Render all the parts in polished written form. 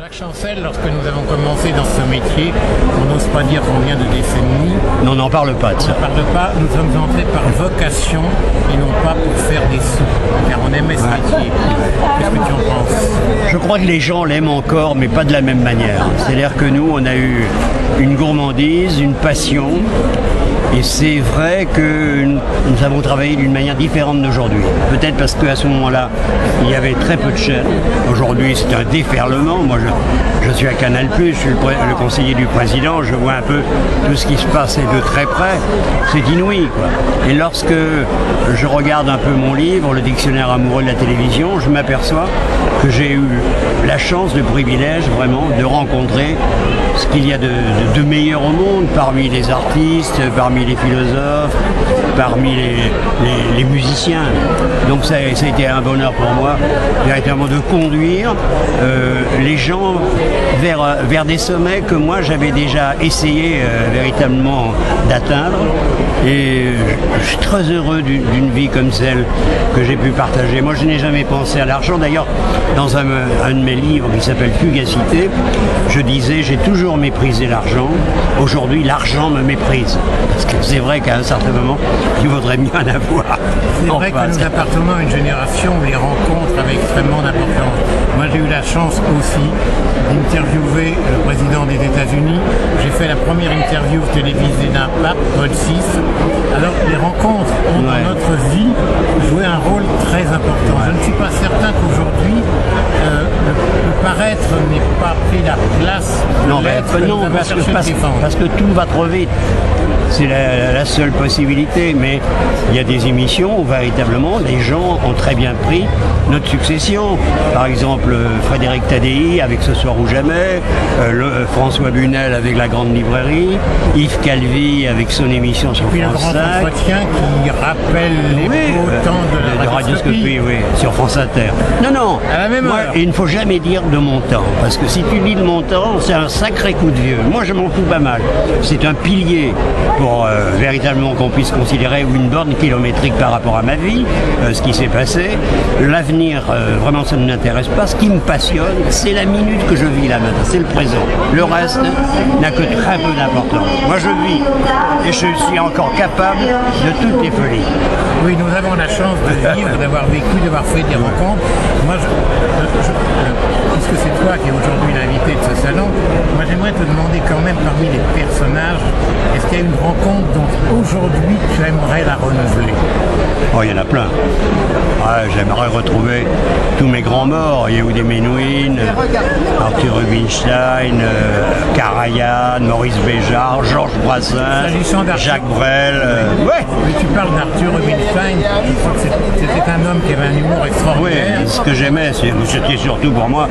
Jacques Chancel, lorsque nous avons commencé dans ce métier, on n'ose pas dire combien de décennies. Non, on n'en parle pas de ça. On n'en parle pas, nous sommes entrés par vocation et non pas pour faire des sous, car on aimait ce métier. Qu'est-ce que tu en penses? Je crois que les gens l'aiment encore, mais pas de la même manière. C'est-à-dire que nous, on a eu une gourmandise, une passion, et c'est vrai que nous avons travaillé d'une manière différente d'aujourd'hui. Peut-être parce qu'à ce moment-là, il y avait très peu de chaînes. Aujourd'hui, c'est un déferlement. Moi, je suis à Canal+, je suis le conseiller du président, je vois un peu tout ce qui se passe et de très près. C'est inouï, quoi. Et lorsque je regarde un peu mon livre, le dictionnaire amoureux de la télévision, je m'aperçois que j'ai eu la chance, le privilège vraiment de rencontrer ce qu'il y a de meilleur au monde, parmi les artistes, parmi les philosophes, parmi les musiciens. Donc ça a été un bonheur pour moi, véritablement de conduire les gens vers des sommets que moi j'avais déjà essayé véritablement d'atteindre. Et je suis très heureux d'une vie comme celle que j'ai pu partager. Moi, je n'ai jamais pensé à l'argent. D'ailleurs, dans un de mes livres qui s'appelle Fugacité, je disais, j'ai toujours méprisé l'argent. Aujourd'hui, l'argent me méprise. Parce que c'est vrai qu'à un certain moment, il vaudrait mieux en avoir. C'est vrai que nous appartenons à une génération où les rencontres avaient extrêmement d'importance. Moi, j'ai eu la chance aussi d'interviewer le président des États-Unis. J'ai fait la première interview télévisée d'un pape, Paul VI. Alors, les rencontres ont dans notre vie joué un rôle très important. Je ne suis pas certain qu'aujourd'hui, le paraître n'ait pas pris la place. Non, parce que tout va trop vite. C'est la seule possibilité, mais il y a des émissions où véritablement les gens ont très bien pris notre succession. Par exemple, Frédéric Tadei avec Ce soir ou jamais, François Bunel avec La Grande Librairie, Yves Calvi avec son émission sur France 5. Entretien qui rappelle les beaux temps de la radioscopie, oui, sur France Inter. Non, à la même heure. Il ne faut jamais dire de mon temps, parce que si tu dis de mon temps, c'est un sacré coup de vieux. Moi, je m'en fous pas mal. C'est un pilier pour véritablement qu'on puisse considérer une borne kilométrique par rapport à ma vie, ce qui s'est passé. L'avenir, vraiment, ça ne m'intéresse pas. Ce qui me passionne, c'est la minute que je vis là maintenant, c'est le présent. Le reste n'a que très peu d'importance. Moi, je vis et je suis encore capable de toutes les folies. Oui, nous avons la chance de vivre, d'avoir vécu, d'avoir fait des rencontres. Moi, puisque c'est toi qui es aujourd'hui l'invité de ce salon, moi j'aimerais te demander quand même parmi les personnages, est-ce qu'il y a une rencontre dont aujourd'hui tu aimerais la renouveler? Oh, il y en a plein. Ouais, j'aimerais retrouver tous mes grands morts, Yehudi Menuhin, Arthur Rubinstein, Karajan, Maurice Béjart, Georges Brassens, Jacques Brel. Ouais. Mais tu parles d'Arthur Rubinstein, c'était un homme qui avait un humour extraordinaire. Oui, ce que j'aimais, c'était surtout pour moi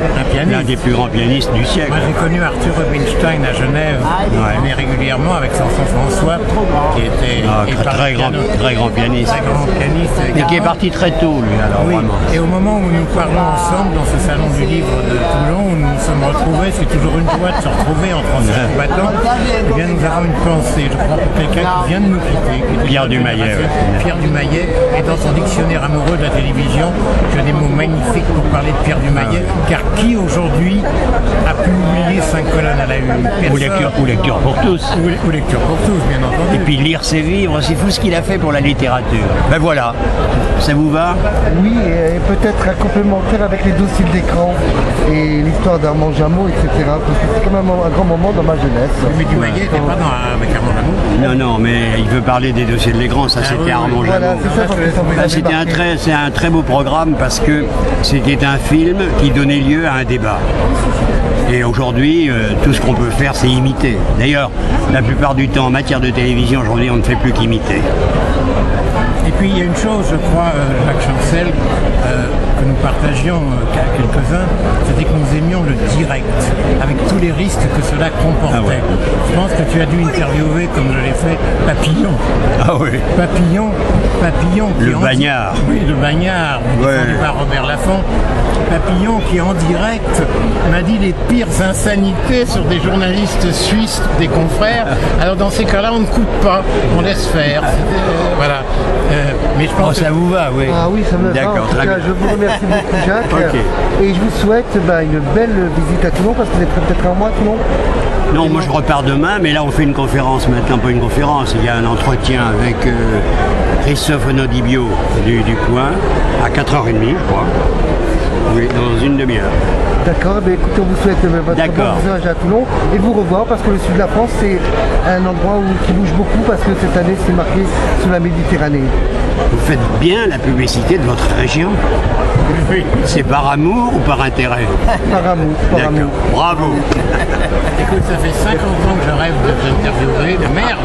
l'un des plus grands pianistes du siècle. Moi j'ai connu Arthur Rubinstein à Genève, mais régulièrement avec François, qui était très grand pianiste. Et qui est parti très tôt, lui, alors vraiment. Et au moment où nous parlons ensemble dans ce salon du livre de Toulon, où nous nous sommes retrouvés, c'est toujours une joie de se retrouver entre anciens combattants, eh bien nous avons une pensée, je crois, pour quelqu'un qui vient de nous quitter. Pierre Dumayet. Pierre Dumayet, et dans son dictionnaire amoureux de la télévision, j'ai des mots magnifiques pour parler de Pierre Dumayet, car qui aujourd'hui a pu oublier 5 colonnes à la une? Ou lecture pour tous. Ou lecture pour tous, bien entendu. Et puis lire ses livres, c'est fou ce qu'il a fait pour la littérature. Ben voilà, ça vous va? Oui, et peut-être un complémentaire avec les dossiers d'écran et l'histoire d'Armand Jameau, etc. Parce que c'est quand même un grand moment dans ma jeunesse. Mais Dumayet n'était pas avec Armand Jameau? Non, mais il veut parler des dossiers de l'écran, ça c'était Armand Jameau. Voilà, c'est un très beau programme parce que c'était un film qui donnait lieu à un débat. Et aujourd'hui, tout ce qu'on peut faire, c'est imiter. D'ailleurs, la plupart du temps, en matière de télévision, aujourd'hui, on ne fait plus qu'imiter. Et puis, il y a une chose, je crois, Jacques Chancel, que nous partagions quelques-uns, c'était que nous aimions le direct, avec tous tous les risques que cela comportait. Ah ouais. Je pense que tu as dû interviewer, comme je l'ai fait, Papillon. Ah oui. Papillon. Le Bagnard. Oui, le Bagnard, défendu par Robert Laffont. Papillon qui, en direct, m'a dit les pires insanités sur des journalistes suisses, des confrères. Alors dans ces cas-là, on ne coupe pas, on laisse faire. Voilà. Mais je pense ça que... vous va, oui. Ah oui, ça me va. En D'accord, tout très cas, bien. je vous remercie beaucoup, Jacques. Ok. Et je vous souhaite une belle visite à Toulon, parce que vous êtes peut-être un mois à Toulon. Non, moi je repars demain, mais là on fait une conférence maintenant, pas une conférence, il y a un entretien avec Christophe Onodibio du coin, à 4h30 je crois, oui, dans une demi-heure. D'accord, écoutez, on vous souhaite votre bon visage à Toulon et vous revoir, parce que le sud de la France, c'est un endroit qui bouge beaucoup, parce que cette année, c'est marqué sur la Méditerranée. Vous faites bien la publicité de votre région. Oui. C'est par amour ou par intérêt? Par amour, par amour. Bravo. Écoute, ça fait 50 ans que je rêve de t'interviewer, de merde.